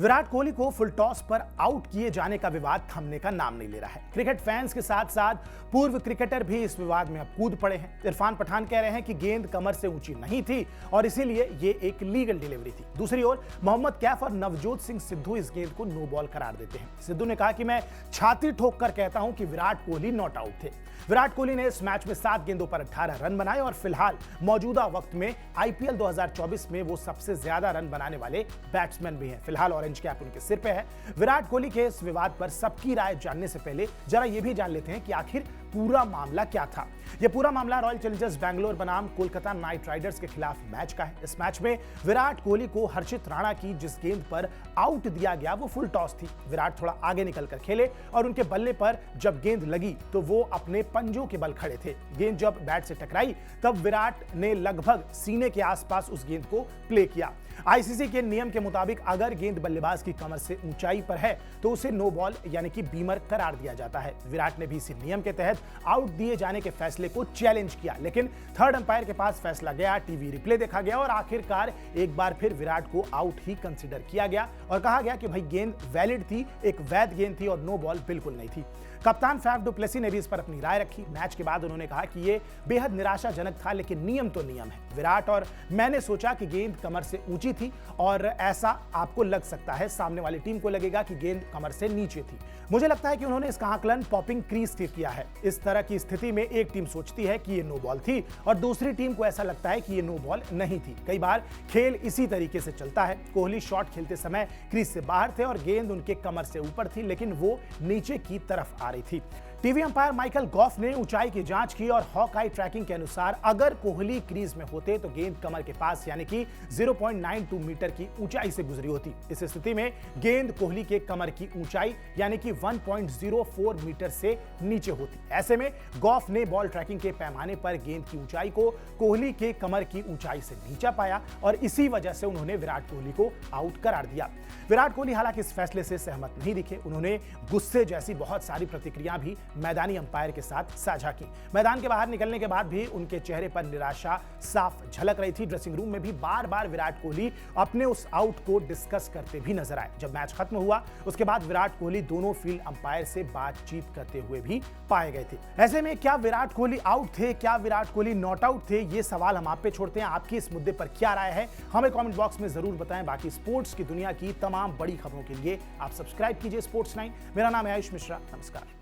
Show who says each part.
Speaker 1: विराट कोहली को full toss पर out किए जाने का विवाद थमने का नाम नहीं ले रहा है। क्रिकेट फैंस के साथ साथ पूर्व क्रिकेटर भी इस विवाद में अब कूद पड़े हैं। इरफान पठान कह रहे हैं कि गेंद कमर से ऊंची नहीं थी और इसीलिए ये एक लीगल डिलीवरी थी। दूसरी ओर मोहम्मद कैफ और नवजोत सिंह सिद्धू इस गेंद को नो बॉल करार देते हैं। सिद्धू ने कहा कि मैं छाती ठोक कर कहता हूं कि विराट कोहली नॉट आउट थे। विराट कोहली ने इस मैच में 7 गेंदों पर 18 रन बनाए और फिलहाल मौजूदा वक्त में आईपीएल 2024 में वो सबसे ज्यादा रन बनाने वाले बैट्समैन भी हैं। फिलहाल ऑरेंज कैप उनके सिर पे है। विराट कोहली के इस विवाद पर सबकी राय जानने से पहले जरा ये भी जान लेते हैं कि आखिर पूरा मामला क्या था। यह पूरा मामला रॉयल चैलेंजर्स बैंगलोर बनाम कोलकाता नाइट राइडर्स के खिलाफ मैच का है। इस मैच में विराट कोहली को हर्षित राणा की जिस गेंद पर आउट दिया गया वो फुल टॉस थी। विराट थोड़ा आगे निकलकर खेले और उनके बल्ले पर जब गेंद लगी तो वो अपने पंजों के बल खड़े थे। गेंद जब बैट से टकराई तब विराट ने लगभग सीने के आसपास उस गेंद को प्ले किया। आईसीसी के नियम के मुताबिक अगर गेंद बल्लेबाज की कमर से ऊंचाई पर है तो उसे नो बॉल यानी कि बीमर करार दिया जाता है। विराट ने भी इसी नियम के तहत आउट दिए जाने के फैसले को चैलेंज किया, लेकिन थर्ड अंपायर के पास फैसला गया, टीवी रिप्ले देखा गया और आखिरकार एक बार फिर विराट को आउट ही कंसीडर किया गया और कहा गया कि भाई गेंद वैलिड थी, एक वैध गेंद थी और नो बॉल बिल्कुल नहीं थी। कप्तान फैफ डु प्लेसी ने भी इस पर अपनी राय रखी। मैच के बाद उन्होंने कहा कि यह बेहद निराशाजनक था, लेकिन नियम तो नियम है। विराट और मैंने सोचा कि गेंद कमर से ऊंची थी और ऐसा आपको लग सकता है, सामने वाली टीम को लगेगा कि गेंद कमर से नीचे थी। मुझे लगता है कि उन्होंने इसका आकलन पॉपिंग क्रीज से किया है। इस तरह की स्थिति में एक टीम सोचती है कि ये नो बॉल थी और दूसरी टीम को ऐसा लगता है कि ये नो बॉल नहीं थी। कई बार खेल इसी तरीके से चलता है। कोहली शॉट खेलते समय क्रीज से बाहर थे और गेंद उनके कमर से ऊपर थी, लेकिन वो नीचे की तरफ आ रही थी। टीवी अंपायर माइकल गॉफ ने ऊंचाई की जांच की और हॉक-आई ट्रैकिंग के अनुसार अगर कोहली क्रीज में होते तो गेंद कमर के पास यानी कि 0.92 मीटर की ऊंचाई से गुजरी होती। इस स्थिति में गेंद कोहली के कमर की ऊंचाई यानी कि 1.04 मीटर से नीचे होती। ऐसे में गॉफ ने बॉल ट्रैकिंग के पैमाने पर गेंद की ऊंचाई को कोहली के कमर की ऊंचाई से नीचा पाया और इसी वजह से उन्होंने विराट कोहली को आउट करार दिया। विराट कोहली हालांकि इस फैसले से सहमत नहीं दिखे। उन्होंने गुस्से जैसी बहुत सारी प्रतिक्रिया भी मैदानी अंपायर के साथ साझा की। मैदान के बाहर निकलने के बाद भी उनके चेहरे पर निराशा साफ झलक रही थी। ड्रेसिंग रूम में भी बार-बार विराट कोहली अपने उस आउट को डिस्कस करते भी नजर आए। जब मैच खत्म हुआ उसके बाद विराट कोहली दोनों फील्ड अंपायर से बातचीत करते हुए भी पाए गए थे। ऐसे में क्या विराट कोहली आउट थे, क्या विराट कोहली नॉट आउट थे, ये सवाल हम आप पे छोड़ते हैं। आपकी इस मुद्दे पर क्या राय है हमें कमेंट बॉक्स में जरूर बताएं। बाकी स्पोर्ट्स की दुनिया की तमाम बड़ी खबरों के लिए आप सब्सक्राइब कीजिए स्पोर्ट्स 9। मेरा नाम है आयुष मिश्रा। नमस्कार।